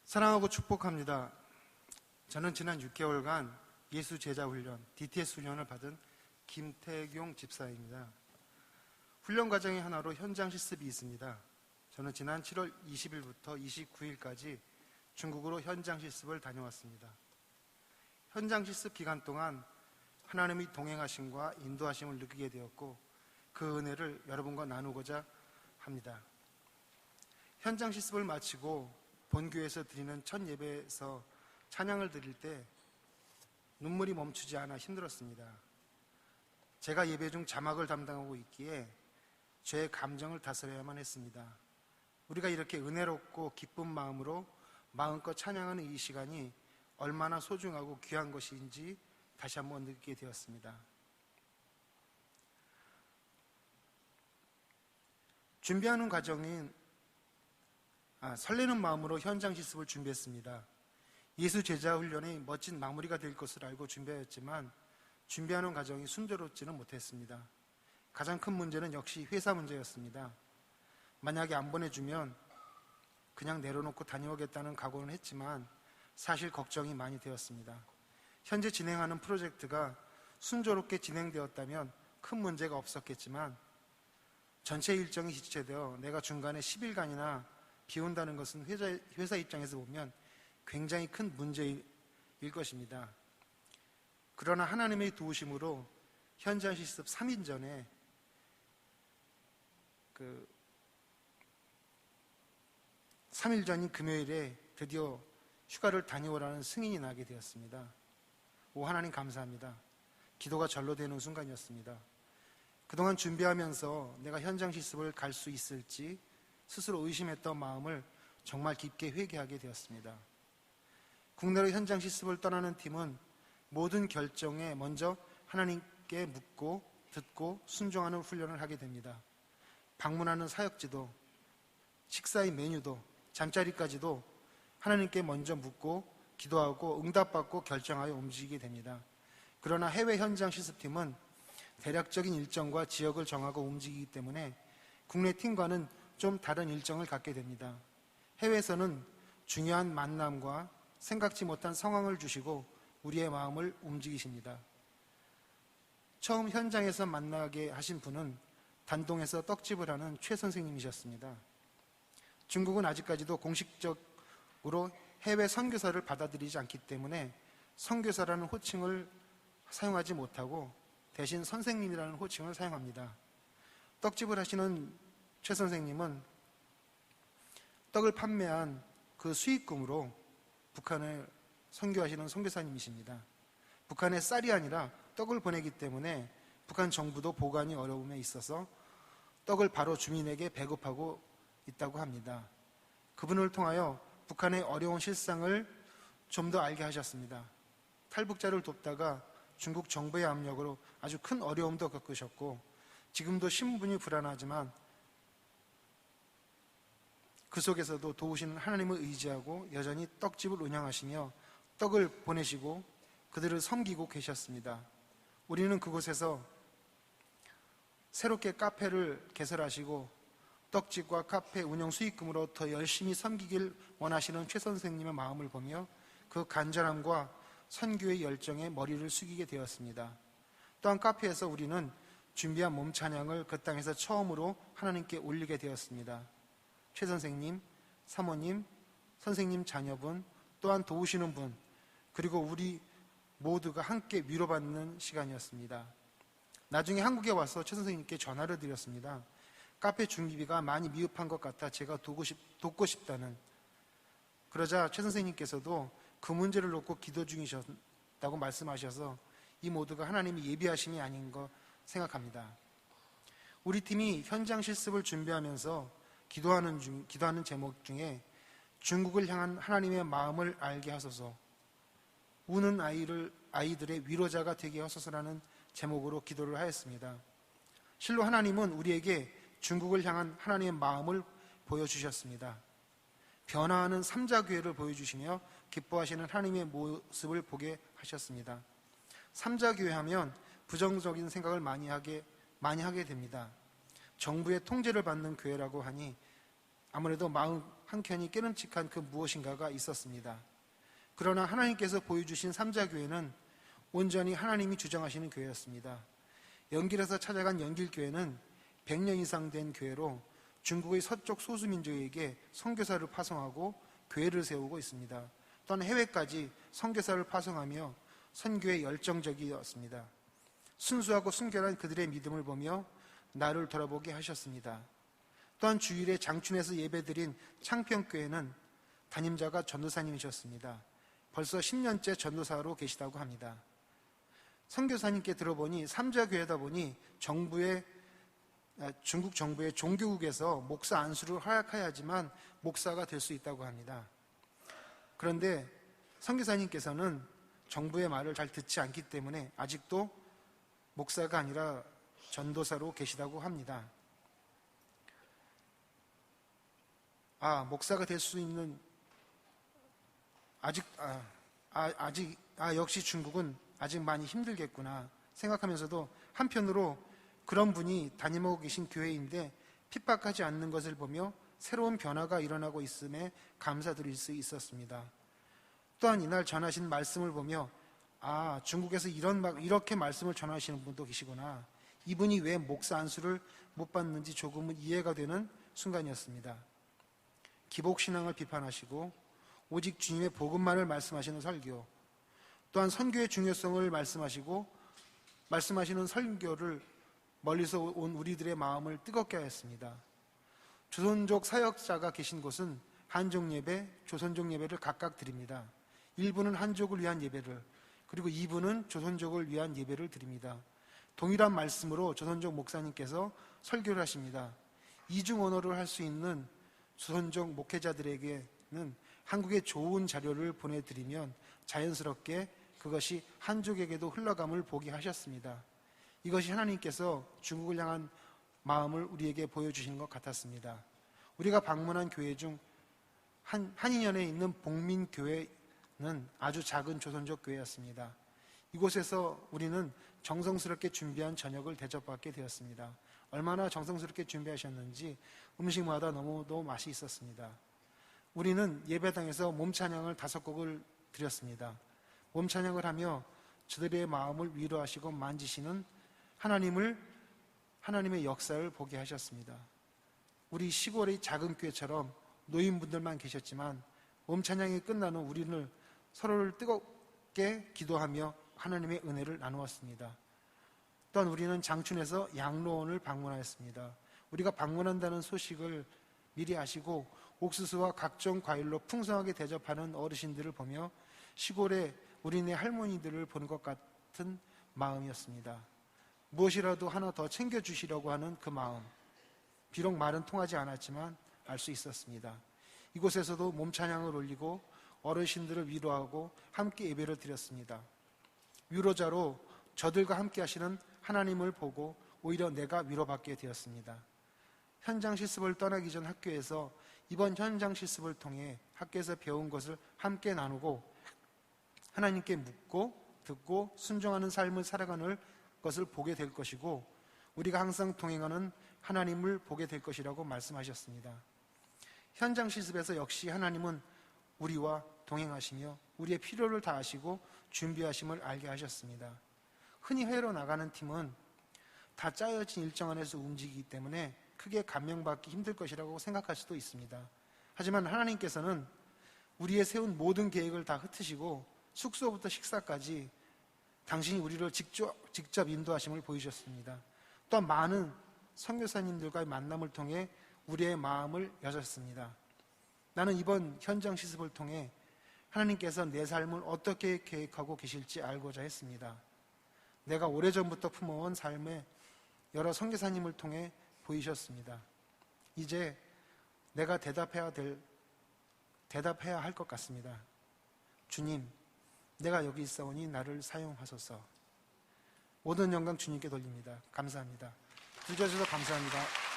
사랑하고 축복합니다. 저는 지난 6개월간 예수 제자 훈련, DTS 훈련을 받은 김태경 집사입니다. 훈련 과정의 하나로 현장 실습이 있습니다. 저는 지난 7월 20일부터 29일까지 중국으로 현장 실습을 다녀왔습니다. 현장 실습 기간 동안 하나님의 동행하심과 인도하심을 느끼게 되었고 그 은혜를 여러분과 나누고자 합니다. 현장 실습을 마치고 본교에서 드리는 첫 예배에서 찬양을 드릴 때 눈물이 멈추지 않아 힘들었습니다. 제가 예배 중 자막을 담당하고 있기에 저의 감정을 다스려야만 했습니다. 우리가 이렇게 은혜롭고 기쁜 마음으로 마음껏 찬양하는 이 시간이 얼마나 소중하고 귀한 것인지 다시 한번 느끼게 되었습니다. 준비하는 과정인 설레는 마음으로 현장 실습을 준비했습니다. 예수 제자 훈련이 멋진 마무리가 될 것을 알고 준비하였지만 준비하는 과정이 순조롭지는 못했습니다. 가장 큰 문제는 역시 회사 문제였습니다. 만약에 안 보내주면 그냥 내려놓고 다녀오겠다는 각오는 했지만 사실 걱정이 많이 되었습니다. 현재 진행하는 프로젝트가 순조롭게 진행되었다면 큰 문제가 없었겠지만 전체 일정이 지체되어 내가 중간에 10일간이나 비운다는 것은 회사 입장에서 보면 굉장히 큰 문제일 것입니다. 그러나 하나님의 도우심으로 현장 실습 3일 전에 3일 전인 금요일에 드디어 휴가를 다녀오라는 승인이 나게 되었습니다. 오 하나님 감사합니다. 기도가 절로 되는 순간이었습니다. 그동안 준비하면서 내가 현장 실습을 갈 수 있을지 스스로 의심했던 마음을 정말 깊게 회개하게 되었습니다. 국내로 현장 실습을 떠나는 팀은 모든 결정에 먼저 하나님께 묻고 듣고 순종하는 훈련을 하게 됩니다. 방문하는 사역지도, 식사의 메뉴도, 잠자리까지도 하나님께 먼저 묻고 기도하고 응답받고 결정하여 움직이게 됩니다. 그러나 해외 현장 실습팀은 대략적인 일정과 지역을 정하고 움직이기 때문에 국내 팀과는 좀 다른 일정을 갖게 됩니다. 해외에서는 중요한 만남과 생각지 못한 상황을 주시고 우리의 마음을 움직이십니다. 처음 현장에서 만나게 하신 분은 단동에서 떡집을 하는 최 선생님이셨습니다. 중국은 아직까지도 공식적으로 해외 선교사를 받아들이지 않기 때문에 선교사라는 호칭을 사용하지 못하고 대신 선생님이라는 호칭을 사용합니다. 떡집을 하시는 최 선생님은 떡을 판매한 그 수익금으로 북한을 선교하시는 선교사님이십니다. 북한에 쌀이 아니라 떡을 보내기 때문에 북한 정부도 보관이 어려움에 있어서 떡을 바로 주민에게 배급하고 있다고 합니다. 그분을 통하여 북한의 어려운 실상을 좀 더 알게 하셨습니다. 탈북자를 돕다가 중국 정부의 압력으로 아주 큰 어려움도 겪으셨고 지금도 신분이 불안하지만 그 속에서도 도우시는 하나님을 의지하고 여전히 떡집을 운영하시며 떡을 보내시고 그들을 섬기고 계셨습니다. 우리는 그곳에서 새롭게 카페를 개설하시고 떡집과 카페 운영 수익금으로 더 열심히 섬기길 원하시는 최 선생님의 마음을 보며 그 간절함과 선교의 열정에 머리를 숙이게 되었습니다. 또한 카페에서 우리는 준비한 몸 찬양을 그 땅에서 처음으로 하나님께 올리게 되었습니다. 최 선생님, 사모님, 선생님 자녀분, 또한 도우시는 분, 그리고 우리 모두가 함께 위로받는 시간이었습니다. 나중에 한국에 와서 최 선생님께 전화를 드렸습니다. 카페 중기비가 많이 미흡한 것 같아 제가 돕고 싶다는. 그러자 최 선생님께서도 그 문제를 놓고 기도 중이셨다고 말씀하셔서 이 모두가 하나님이 예비하심이 아닌 거 생각합니다. 우리 팀이 현장 실습을 준비하면서 기도하는 제목 중에 중국을 향한 하나님의 마음을 알게 하소서, 우는 아이들의 위로자가 되게 하소서라는 제목으로 기도를 하였습니다. 실로 하나님은 우리에게 중국을 향한 하나님의 마음을 보여주셨습니다. 변화하는 삼자교회를 보여주시며 기뻐하시는 하나님의 모습을 보게 하셨습니다. 삼자교회 하면 부정적인 생각을 많이 하게 됩니다. 정부의 통제를 받는 교회라고 하니 아무래도 한켠이 깨름칙한 그 무엇인가가 있었습니다. 그러나 하나님께서 보여주신 삼자교회는 온전히 하나님이 주장하시는 교회였습니다. 연길에서 찾아간 연길교회는 100년 이상 된 교회로 중국의 서쪽 소수민족에게 선교사를 파송하고 교회를 세우고 있습니다. 또한 해외까지 선교사를 파송하며 선교에 열정적이었습니다. 순수하고 순결한 그들의 믿음을 보며 나를 돌아보게 하셨습니다. 또한 주일에 장춘에서 예배드린 창평교회는 담임자가 전도사님이셨습니다. 벌써 10년째 전도사로 계시다고 합니다. 선교사님께 들어보니 삼자교회다 보니 중국 정부의 종교국에서 목사 안수를 허락해야지만 목사가 될 수 있다고 합니다. 그런데 선교사님께서는 정부의 말을 잘 듣지 않기 때문에 아직도 목사가 아니라 전도사로 계시다고 합니다. 목사가 될 수 있는 역시 중국은 아직 많이 힘들겠구나 생각하면서도 한편으로 그런 분이 담임하고 계신 교회인데 핍박하지 않는 것을 보며 새로운 변화가 일어나고 있음에 감사드릴 수 있었습니다. 또한 이날 전하신 말씀을 보며 중국에서 이렇게 말씀을 전하시는 분도 계시구나. 이분이 왜 목사 안수를 못 받는지 조금은 이해가 되는 순간이었습니다. 기복신앙을 비판하시고 오직 주님의 복음만을 말씀하시는 설교, 또한 선교의 중요성을 말씀하시는 설교를 멀리서 온 우리들의 마음을 뜨겁게 하였습니다. 조선족 사역자가 계신 곳은 한족 예배, 조선족 예배를 각각 드립니다. 1부는 한족을 위한 예배를, 그리고 2부는 조선족을 위한 예배를 드립니다. 동일한 말씀으로 조선족 목사님께서 설교를 하십니다. 이중 언어를 할 수 있는 조선족 목회자들에게는 한국에 좋은 자료를 보내드리면 자연스럽게 그것이 한족에게도 흘러감을 보게 하셨습니다. 이것이 하나님께서 중국을 향한 마음을 우리에게 보여주신 것 같았습니다. 우리가 방문한 교회 중 한인연에 있는 복민교회는 아주 작은 조선족 교회였습니다. 이곳에서 우리는 정성스럽게 준비한 저녁을 대접받게 되었습니다. 얼마나 정성스럽게 준비하셨는지 음식마다 너무도 맛이 있었습니다. 우리는 예배당에서 몸찬양을 5곡을 드렸습니다. 몸찬양을 하며 저들의 마음을 위로하시고 만지시는 하나님의 역사를 보게 하셨습니다. 우리 시골의 작은 교회처럼 노인분들만 계셨지만 몸찬양이 끝난 후 우리는 서로를 뜨겁게 기도하며 하나님의 은혜를 나누었습니다. 또한 우리는 장춘에서 양로원을 방문하였습니다. 우리가 방문한다는 소식을 미리 아시고 옥수수와 각종 과일로 풍성하게 대접하는 어르신들을 보며 시골의 우리네 할머니들을 본 것 같은 마음이었습니다. 무엇이라도 하나 더 챙겨주시려고 하는 그 마음, 비록 말은 통하지 않았지만 알 수 있었습니다. 이곳에서도 몸찬양을 올리고 어르신들을 위로하고 함께 예배를 드렸습니다. 위로자로 저들과 함께 하시는 하나님을 보고 오히려 내가 위로받게 되었습니다. 현장 실습을 떠나기 전 학교에서 이번 현장 실습을 통해 학교에서 배운 것을 함께 나누고 하나님께 묻고 듣고 순종하는 삶을 살아가는 것을 보게 될 것이고 우리가 항상 동행하는 하나님을 보게 될 것이라고 말씀하셨습니다. 현장 실습에서 역시 하나님은 우리와 동행하시며 우리의 필요를 다하시고 준비하심을 알게 하셨습니다. 흔히 해외로 나가는 팀은 다 짜여진 일정 안에서 움직이기 때문에 크게 감명받기 힘들 것이라고 생각할 수도 있습니다. 하지만 하나님께서는 우리의 세운 모든 계획을 다 흩으시고 숙소부터 식사까지 당신이 우리를 직접 인도하심을 보이셨습니다. 또한 많은 선교사님들과의 만남을 통해 우리의 마음을 여셨습니다. 나는 이번 현장 실습을 통해 하나님께서 내 삶을 어떻게 계획하고 계실지 알고자 했습니다. 내가 오래전부터 품어온 삶에 여러 선교사님을 통해 보이셨습니다. 이제 내가 대답해야 할 것 같습니다. 주님, 내가 여기 있사오니 나를 사용하소서. 모든 영광 주님께 돌립니다. 감사합니다. 들어주셔서 감사합니다.